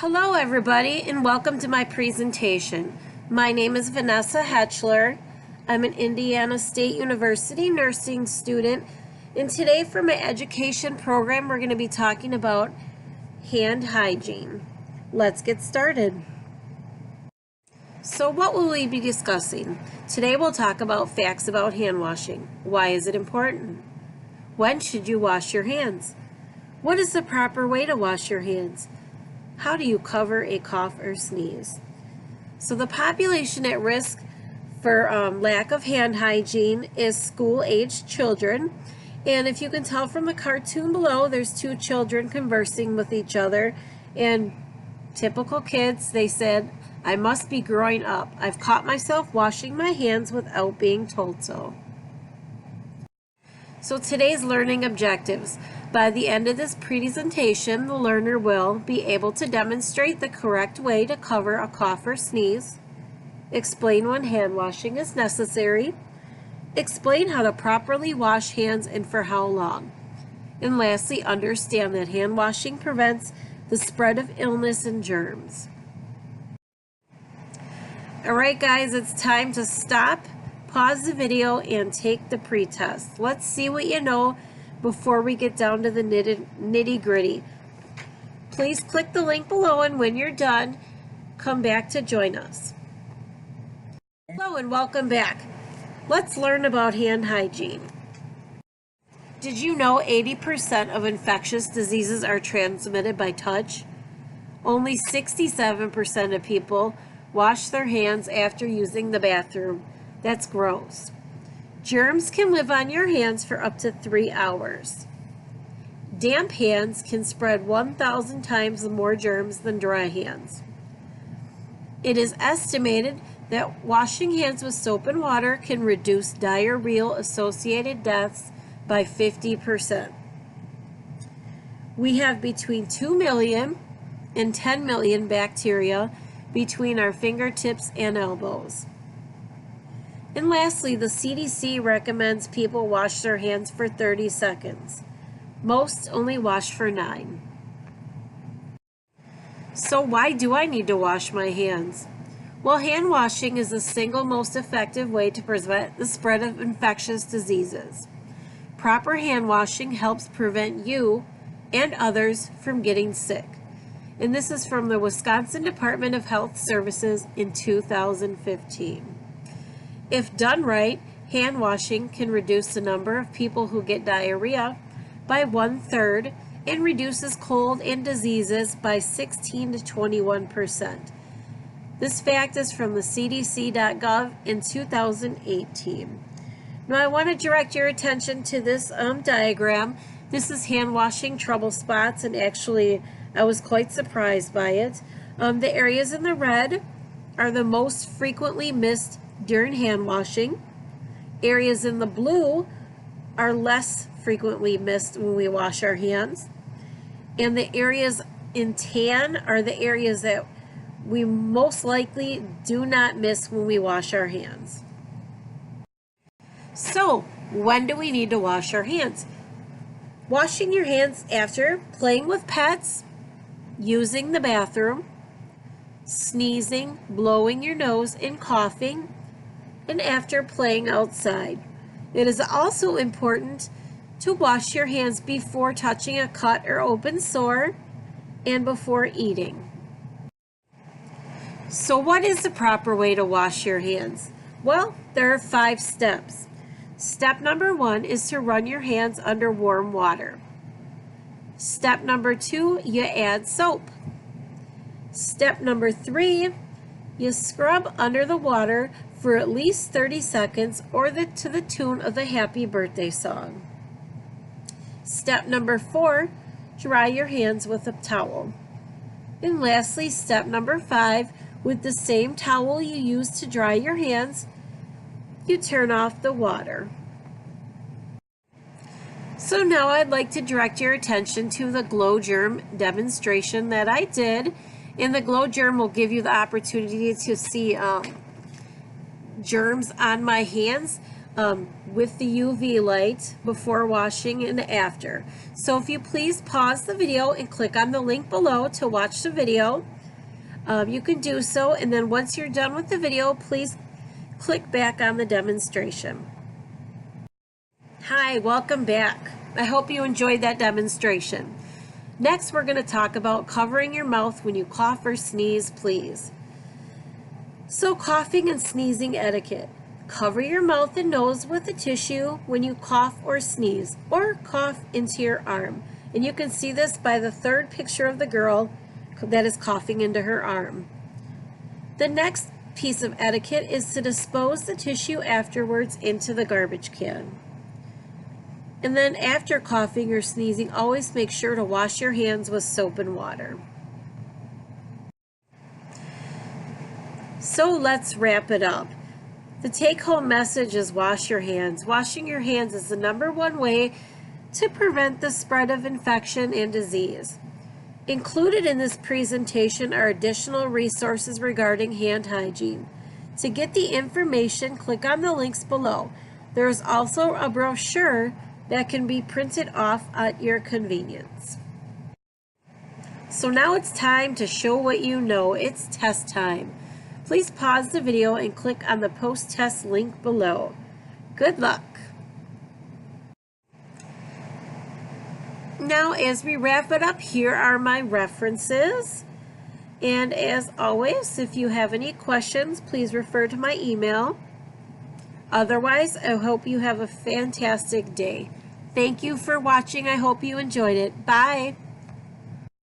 Hello everybody and welcome to my presentation. My name is Vanessa Hetchler. I'm an Indiana State University nursing student, and today for my education program we're going to be talking about hand hygiene. Let's get started. So what will we be discussing? Today we'll talk about facts about hand washing. Why is it important? When should you wash your hands? What is the proper way to wash your hands? How do you cover a cough or sneeze? So the population at risk for lack of hand hygiene is school-aged children. And if you can tell from the cartoon below, there's two children conversing with each other. And typical kids, they said, "I must be growing up. I've caught myself washing my hands without being told so." So today's learning objectives. By the end of this presentation, the learner will be able to demonstrate the correct way to cover a cough or sneeze, explain when hand washing is necessary, explain how to properly wash hands and for how long, and lastly, understand that hand washing prevents the spread of illness and germs. Alright guys, it's time to stop, pause the video, and take the pretest. Let's see what you know before we get down to the nitty-gritty. Please click the link below, and when you're done, come back to join us. Hello and welcome back. Let's learn about hand hygiene. Did you know 80% of infectious diseases are transmitted by touch? Only 67% of people wash their hands after using the bathroom. That's gross. Germs can live on your hands for up to 3 hours. Damp hands can spread 1,000 times more germs than dry hands. It is estimated that washing hands with soap and water can reduce diarrheal-associated deaths by 50%. We have between 2 million and 10 million bacteria between our fingertips and elbows. And lastly, the CDC recommends people wash their hands for 30 seconds. Most only wash for 9. So why do I need to wash my hands? Well, hand washing is the single most effective way to prevent the spread of infectious diseases. Proper hand washing helps prevent you and others from getting sick. And this is from the Wisconsin Department of Health Services in 2015. If done right, hand washing can reduce the number of people who get diarrhea by 1/3 and reduces cold and diseases by 16 to 21%. This fact is from the cdc.gov in 2018. Now I want to direct your attention to this diagram. This is hand washing trouble spots, and actually I was quite surprised by it. The areas in the red are the most frequently missed during hand washing. Areas in the blue are less frequently missed when we wash our hands. And the areas in tan are the areas that we most likely do not miss when we wash our hands. So, when do we need to wash our hands? Washing your hands after playing with pets, using the bathroom, sneezing, blowing your nose, and coughing, and after playing outside. It is also important to wash your hands before touching a cut or open sore and before eating. So what is the proper way to wash your hands? Well, there are 5 steps. Step number 1 is to run your hands under warm water. Step number 2, you add soap. Step number 3, you scrub under the water for at least 30 seconds or to the tune of the Happy Birthday song. Step number 4, dry your hands with a towel. And lastly, step number 5, with the same towel you use to dry your hands, you turn off the water. So now I'd like to direct your attention to the glo-germ demonstration that I did. And the glo-germ will give you the opportunity to see germs on my hands with the UV light before washing and after. So if you please pause the video and click on the link below to watch the video. you can do so, and then once you're done with the video, please click back on the demonstration. Hi, welcome back. I hope you enjoyed that demonstration. Next, we're going to talk about covering your mouth when you cough or sneeze, please. So, coughing and sneezing etiquette. Cover your mouth and nose with a tissue when you cough or sneeze, or cough into your arm. And you can see this by the third picture of the girl that is coughing into her arm. The next piece of etiquette is to dispose the tissue afterwards into the garbage can. And then after coughing or sneezing, always make sure to wash your hands with soap and water. So let's wrap it up. The take-home message is wash your hands. Washing your hands is the #1 way to prevent the spread of infection and disease. Included in this presentation are additional resources regarding hand hygiene. To get the information, click on the links below. There is also a brochure that can be printed off at your convenience. So now it's time to show what you know. It's test time. Please pause the video and click on the post-test link below. Good luck. Now, as we wrap it up, here are my references. And as always, if you have any questions, please refer to my email. Otherwise, I hope you have a fantastic day. Thank you for watching. I hope you enjoyed it. Bye.